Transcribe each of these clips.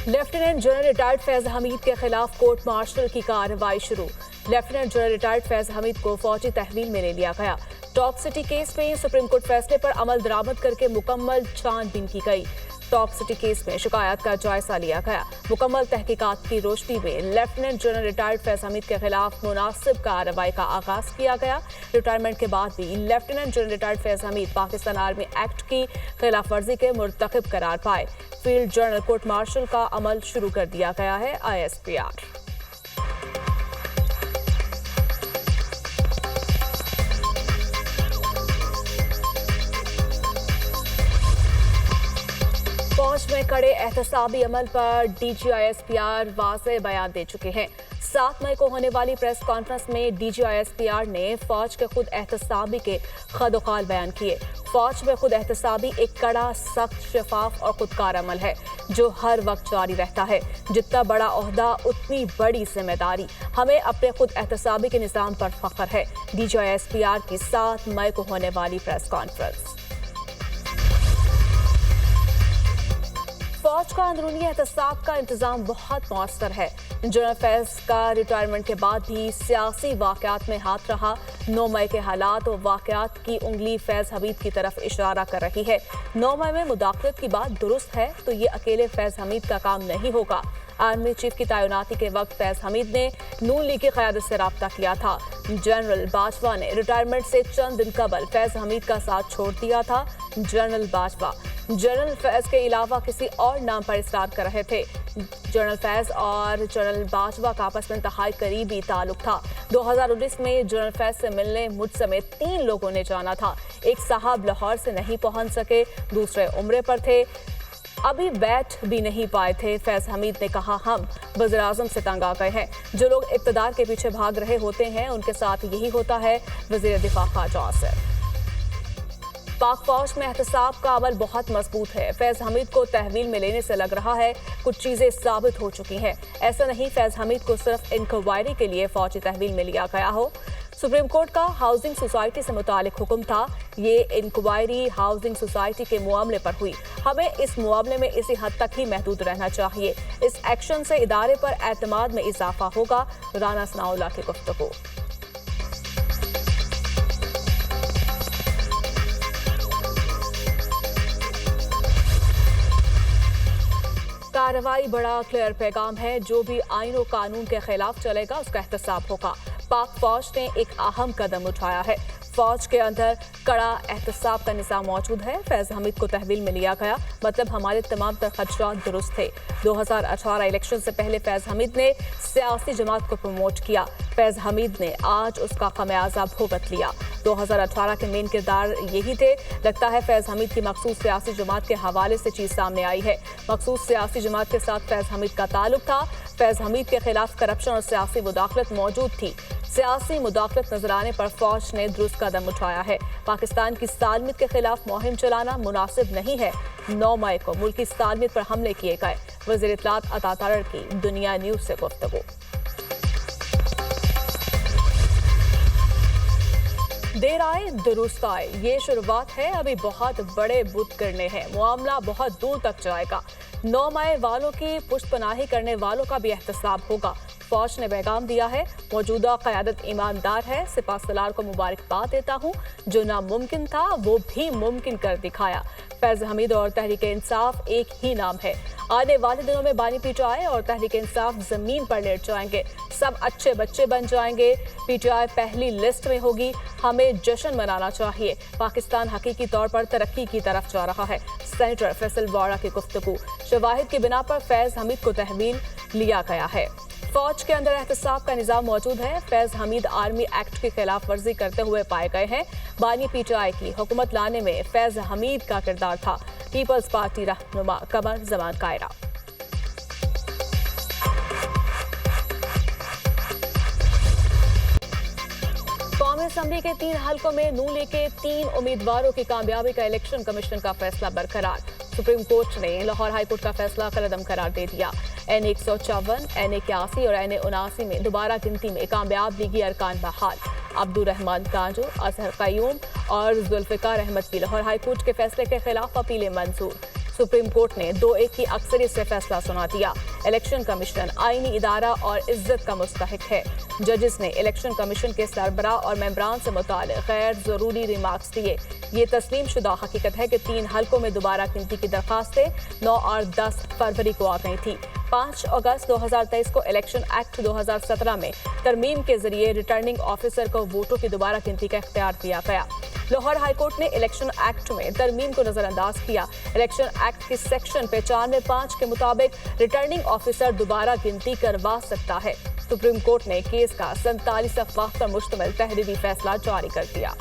Lieutenant general retired Faiz Hamid के खिलाफ court martial की कार्रवाई शुरू। Lieutenant general retired Faiz Hamid को फौजी तहवील में ले लिया गया। टॉप सिटी केस में सुप्रीम कोर्ट फैसले पर अमल दरामद करके मुकम्मल छानबीन की गई। टॉप सिटी केस में शिकायत का जायजा लिया गया। मुकम्मल तहकीकात की रोशनी में lieutenant general retired Faiz Hamid के खिलाफ मुनासिब कार्रवाई का आगाज किया गया। रिटायरमेंट के बाद भी lieutenant general retired Faiz Hamid Pakistan army act की खिलाफ वर्जी के मुर्तकिब करार पाए। फील्ड जनरल कोर्ट मार्शल का अमल शुरू कर दिया गया है। ISPR फौज में कड़े एहतसाबी अमल पर DG ISPR वाज़ेह बयान दे चुके हैं। 7 मई को होने वाली प्रेस कॉन्फ्रेंस में DG ISPR ने फौज के खुद एहतसाबी के खदोखाल बयान किए। फौज में खुद एहतसाबी एक कड़ा, सख्त, शफाफ और खुदकार अमल है जो हर वक्त जारी रहता है। जितना बड़ा ओहदा उतनी बड़ी जिम्मेदारी। हमें अपने खुद एहतसाबी के निज़ाम पर फख्र है। DG ISPR की 7 मई को होने वाली प्रेस कॉन्फ्रेंस। फौज का अंदरूनी एहतसाब का इंतजाम बहुत मौसर है। जनरल फैज का रिटायरमेंट के बाद भी सियासी वाकयात में हाथ रहा। 9 मई के हालात और वाकयात की उंगली फैज हमीद की तरफ इशारा कर रही है। 9 मई में मुदाखलत की बात दुरुस्त है तो ये अकेले फैज हमीद का काम नहीं होगा। आर्मी चीफ की तैनाती के वक्त फैज हमीद ने नून लीग की क़यादत से रब्ता किया था। जनरल बाजवा ने रिटायरमेंट से चंद दिन कबल फैज हमीद का साथ छोड़ दिया था। जनरल बाजवा जनरल फैज के अलावा किसी और नाम पर इसरार कर रहे थे। जनरल फैज और जनरल बाजवा का आपस में इंतहाई करीबी ताल्लुक था। 2019 में जनरल फैज से मिलने मुझ समेत 3 लोगों ने जाना था। एक साहब लाहौर से नहीं पहुंच सके, दूसरे उम्रे पर थे, अभी बैठ भी नहीं पाए थे। फैज हमीद ने कहा, हम वज़ीर आज़म से तंग आ गए हैं। जो लोग इक़्तिदार के पीछे भाग रहे होते हैं उनके साथ यही होता है। वज़ीर दिफा ख़ाजा आसिफ। पाक फौज में एहतसाब का अमल बहुत मजबूत है। फैज हमीद को तहवील में लेने से लग रहा है कुछ चीजें साबित हो चुकी हैं। ऐसा नहीं फैज हमीद को सिर्फ इंक्वायरी के लिए फौजी तहवील में लिया गया हो। सुप्रीम कोर्ट का हाउसिंग सोसाइटी से मुतालिक हुक्म था। ये इंक्वायरी हाउसिंग सोसाइटी के मामले पर हुई। हमें इस मामले में इसी हद तक ही महदूद रहना चाहिए। इस एक्शन से इदारे पर एतमाद में इजाफा होगा। राना सनाउल्लाह की गुफ्तगू। कार्रवाई बड़ा क्लियर पैगाम है। जो भी आईन और कानून के खिलाफ चलेगा उसका एहतसाब होगा। पाक फौज ने एक अहम कदम उठाया है। फौज के अंदर कड़ा एहतसाब का निज़ाम मौजूद है। फैज हमीद को तहवील में लिया गया, मतलब हमारे तमाम तर खदशात दुरुस्त थे। 2018 इलेक्शन से पहले फैज हमीद ने सियासी जमात को प्रमोट किया। फैज हमीद ने आज उसका खमियाजा भुगत लिया। 2018 के मेन किरदार यही थे। लगता है फैज हमीद की मखसूस सियासी जमात के हवाले से चीज़ सामने आई है। मखसूस सियासी जमात के साथ फैज हमीद का ताल्लुक था। फैज हमीद के खिलाफ करप्शन और सियासी मुदाखलत मौजूद थी। सियासी मुदाखलत नजर आने पर फौज ने दुरुस्त कदम उठाया है। पाकिस्तान की सालमियत के खिलाफ मुहिम चलाना मुनासिब नहीं है। 9 मई को मुल्की सालमियत पर हमले किए गए। वज़ीर इत्तलात अता तारड़ की दुनिया न्यूज से गुफ्तगू। देर आए दुरुस्त आए, ये शुरुआत है। अभी बहुत बड़े बुत करने हैं। मामला बहुत दूर तक जाएगा। 9 मई वालों की पुष्टपनाही करने वालों का भी एहतसाब होगा। फौज ने पैगाम दिया है, मौजूदा क़यादत ईमानदार है। सिपाहसालार को मुबारकबाद देता हूँ। जो नामुमकिन था वो भी मुमकिन कर दिखाया। फैज हमीद और तहरीक इंसाफ एक ही नाम है। आने वाले दिनों में बानी PTI और तहरीक इंसाफ जमीन पर लेट जाएंगे। सब अच्छे बच्चे बन जाएंगे। PTI पहली लिस्ट में होगी। हमें जश्न मनाना चाहिए। पाकिस्तान हकीकी तौर पर तरक्की की तरफ जा रहा है। सेनेटर फैसल वाड़ा की गुफ्तगू। शवाहिद की बिना पर फैज हमीद को तहवील लिया गया है। फौज के अंदर एहतसाब का निज़ाम मौजूद है। फैज हमीद आर्मी एक्ट की खिलाफ वर्जी करते हुए पाए गए हैं। बानी PTI की हुकूमत लाने में फैज हमीद का किरदार था। पीपल्स पार्टी रहनुमा कमर जमान कायरा। कौमी असम्बली के 3 हलकों में नून लीग के 3 उम्मीदवारों की कामयाबी का इलेक्शन कमीशन का फैसला बरकरार। सुप्रीम कोर्ट ने लाहौर हाईकोर्ट का फैसला कलअदम करार दे दिया। NA 154, NA 81 और NA 79 में दोबारा गिनती में कामयाब लीगी अरकान बहाल। अब्दुल रहमान कांजो, अजहर कयूम और जुल्फिकार अहमद की लाहौर हाईकोर्ट के फैसले के खिलाफ अपीलें मंजूर। सुप्रीम कोर्ट ने 2-1 की अक्सरियत से फैसला सुना दिया। इलेक्शन कमीशन आईनी इदारा और इज्जत का मुस्तहिक है। जजेस ने इलेक्शन कमीशन के सरबराह और मेंबरान से मुताल्लिक गैर जरूरी रिमार्क्स दिए। ये तस्लीम शुदा हकीकत है कि 3 हलकों में दोबारा गिनती की दरखास्तें 9 और 10 फरवरी को आ गई थी। 5 अगस्त 2023 को इलेक्शन एक्ट 2017 में तरमीम के जरिए रिटर्निंग ऑफिसर को वोटों की दोबारा गिनती का इख्तियार दिया गया। लाहौर हाईकोर्ट ने इलेक्शन एक्ट में तरमीम को नजरअंदाज किया। इलेक्शन एक्ट के सेक्शन 95(5) के मुताबिक रिटर्निंग ऑफिसर दोबारा गिनती करवा सकता है। सुप्रीम कोर्ट ने केस का 47 अफवाह पर मुश्तमिल तहरीरी फैसला जारी कर दिया।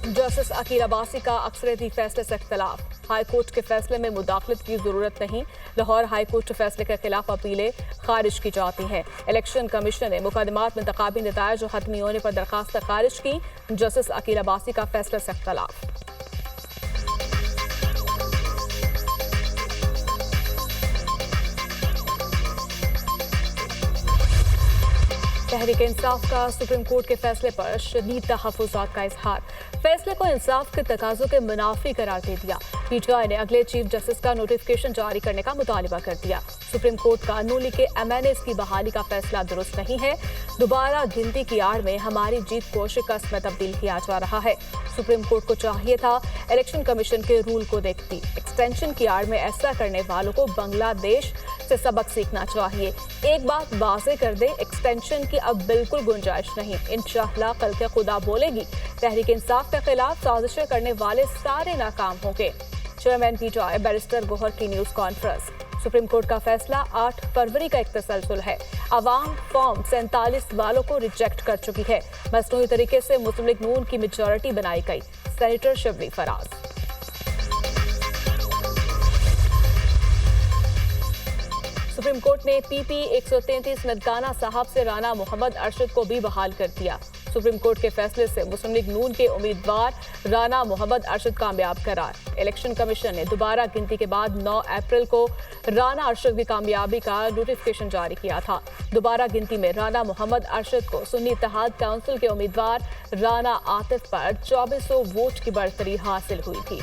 जस्टिस अकील अब्बासी का अक्सरियती फैसले से इख्तिलाफ। हाई कोर्ट के फैसले में मुदाखलत की जरूरत नहीं। लाहौर हाई कोर्ट फैसले के खिलाफ अपीलें खारिज की जाती हैं। इलेक्शन कमीशन ने मुकदमात में इंतखाबी नतायज और खत्मी होने पर दरखास्त खारिज की। जस्टिस अकील अब्बासी का फैसले से इख्तिलाफ। तहरीक इंसाफ का सुप्रीम कोर्ट के फैसले पर शदीद तहफ्फुज़ात का इजहार। फैसले को इंसाफ के तकाज़ों के मुनाफी करार दे दिया। पीटीआई ने अगले चीफ जस्टिस का नोटिफिकेशन जारी करने का मुतालिबा कर दिया। सुप्रीम कोर्ट का नूली के एमएनएस की बहाली का फैसला दुरुस्त नहीं है। दोबारा गिनती की आड़ में हमारी जीत को शिकस्त में तब्दील किया जा रहा है। सुप्रीम कोर्ट को चाहिए था इलेक्शन कमीशन के रूल को देखती। एक्सटेंशन की आड़ में ऐसा करने वालों को बांग्लादेश से सबक सीखना चाहिए। एक बात वाज़ेह कर दे, एक्सटेंशन की अब बिल्कुल गुंजाइश नहीं। इंशाअल्लाह कल के खुदा बोलेगी, तहरीक इंसाफ के खिलाफ साजिशें करने वाले सारे नाकाम होंगे। चेयरमैन पीटीआई बैरिस्टर गोहर की न्यूज कॉन्फ्रेंस। सुप्रीम कोर्ट का फैसला 8 फरवरी का एक तसलसल है। अवाम फॉर्म 47 वालों को रिजेक्ट कर चुकी है। मसनूई तरीके से मुस्लिम लीग नून की मेजॉरिटी बनाई गई। Senator Shibli Faraz. Supreme court ने पीपी 133 ननकाना साहब से राना मोहम्मद अरशद को भी बहाल कर दिया। सुप्रीम कोर्ट के फैसले से मुस्लिम लीग नून के उम्मीदवार राना मोहम्मद अरशद कामयाब करार। इलेक्शन कमीशन ने दोबारा गिनती के बाद 9 अप्रैल को राना अरशद की कामयाबी का नोटिफिकेशन जारी किया था। दोबारा गिनती में राना मोहम्मद अरशद को सुन्नी इत्तेहाद काउंसिल के उम्मीदवार राना आतिफ पर 2400 वोट की बढ़तरी हासिल हुई थी।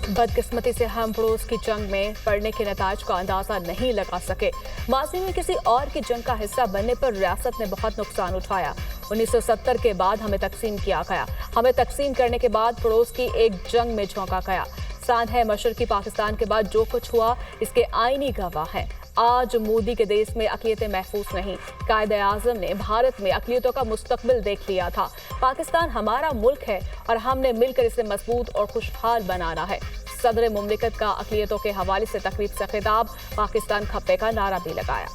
बदकिस्मती से हम पड़ोस की जंग में पड़ने के नताज का अंदाजा नहीं लगा सके। माजी में किसी और की जंग का हिस्सा बनने पर रियासत ने बहुत नुकसान उठाया। 1970 के बाद हमें तकसीम किया गया। हमें तकसीम करने के बाद पड़ोस की एक जंग में झोंका गया। सान है मशरकी पाकिस्तान के बाद जो कुछ हुआ इसके आईनी गवाह है। आज मोदी के देश में अक़लियतें महफूज नहीं। कायदे आज़म ने भारत में अक़लियतों का मुस्तकबिल देख लिया था। पाकिस्तान हमारा मुल्क है और हमने मिलकर इसे मजबूत और खुशहाल बनाना है। सदर मुमलिकत का अक़लियतों के हवाले से तकरीब से खिताब, पाकिस्तान खप्पे का नारा भी लगाया।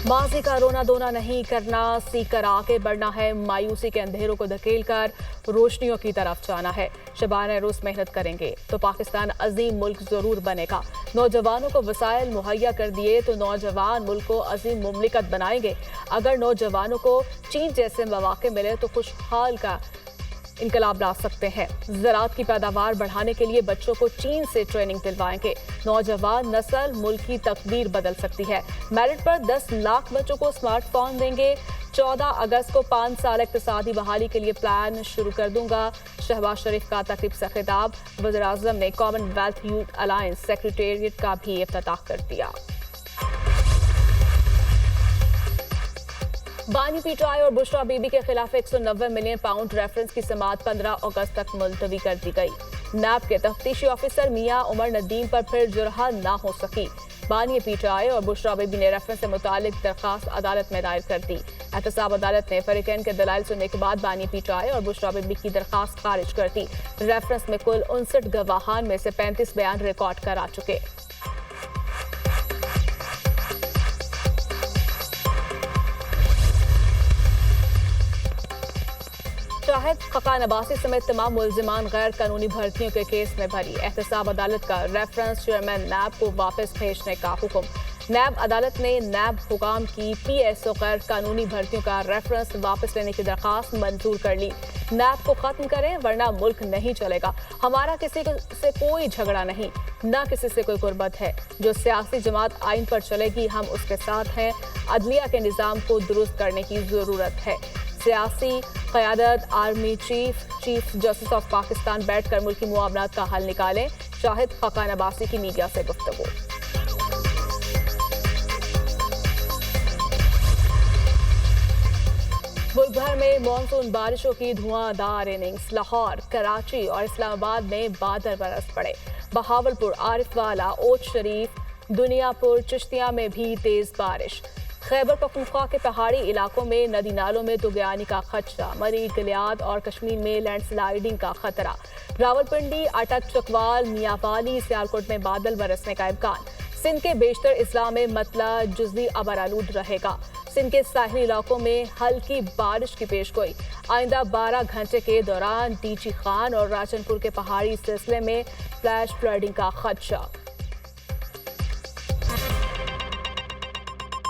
माजी का रोना धोना नहीं करना, सीख कर आगे बढ़ना है। मायूसी के अंधेरों को धकेल कर रोशनियों की तरफ जाना है। शबाना रोज मेहनत करेंगे तो पाकिस्तान अजीम मुल्क जरूर बनेगा। नौजवानों को वसाइल मुहैया कर दिए तो नौजवान मुल्क को अजीम मुमलिकत बनाएंगे। अगर नौजवानों को चीन जैसे मौके मिले तो खुशहाल का इनकलाब ला सकते हैं। ज़राअत की पैदावार बढ़ाने के लिए बच्चों को चीन से ट्रेनिंग दिलवाएंगे। नौजवान नस्ल मुल्क की तकदीर बदल सकती है। मेरिट पर 10 लाख बच्चों को स्मार्टफोन देंगे। 14 अगस्त को 5 साल इक़्तिसादी बहाली के लिए प्लान शुरू कर दूंगा। शहबाज शरीफ का तकरीब से खिताब। वज़ीर आज़म ने कॉमनवेल्थ यूथ अलायंस सेक्रेटेरिएट का भी इफ्तिताह कर दिया। बानी पीटीआई और बुशरा बीबी के खिलाफ 190 मिलियन पाउंड रेफरेंस की समाअत 15 अगस्त तक मुलतवी कर दी गई। नैब के तफ्तीशी ऑफिसर मियां उमर नदीम पर फिर जुर्हा ना हो सकी। बानी पीटीआई और बुशरा बीबी ने रेफरेंस से मुतालिक दरखास्त अदालत में दायर कर दी। एहतसाब अदालत ने फरीकैन के दलाइल सुनने के बाद बानी पीटीआई और बुशरा बीबी की दरखास्त खारिज कर दी। रेफरेंस में कुल 59 गवाहान में से 35 बयान रिकॉर्ड करा चुके। शाहिद खकान अब्बासी समेत तमाम मुल्जिमान गैर कानूनी भर्तियों के केस में भरी। एहतसाब अदालत का रेफरेंस चेयरमैन नैब को वापस भेजने का हुक्म। नैब अदालत ने नैब हुकाम की PSO गैर कानूनी भर्तियों का रेफरेंस वापस लेने की दरखास्त मंजूर कर ली। नैब को खत्म करें वरना मुल्क नहीं चलेगा। हमारा किसी से कोई झगड़ा नहीं, ना किसी से कोई कुर्बत है। जो सियासी जमात आइन पर चलेगी हम उसके साथ हैं। अदलिया के निज़ाम को दुरुस्त करने की जरूरत है। सियासी क़यादत, army chief justice of Pakistan बैठकर मुल्की मुआवनात का हल निकालें। शाहिद खकान अब्बासी की मीडिया से गुफ्तगू। मुल्क भर में मानसून बारिशों की धुआंधार इनिंग्स। लाहौर, कराची और इस्लामाबाद में बादल बरस पड़े। बहावलपुर, आरिफवाला, ओट शरीफ, दुनियापुर, चिश्तिया में भी तेज बारिश। खैबर पख्तूनख्वा के पहाड़ी इलाकों में नदी नालों में तुगयानी का खदशा। मरी, गलियात और कश्मीर में लैंडस्लाइडिंग का खतरा। रावलपिंडी, अटक, चकवाल, मियावाली, सियालकोट में बादल बरसने का इम्कान। सिंध के बेशतर अजला में मतला जुज़वी अबरालूद रहेगा। सिंध के साहिली इलाकों में हल्की बारिश की पेशगोई। आइंदा 12 घंटे के दौरान डीची खान और राजनपुर के पहाड़ी सिलसिले में फ्लैश फ्लडिंग का खदशा।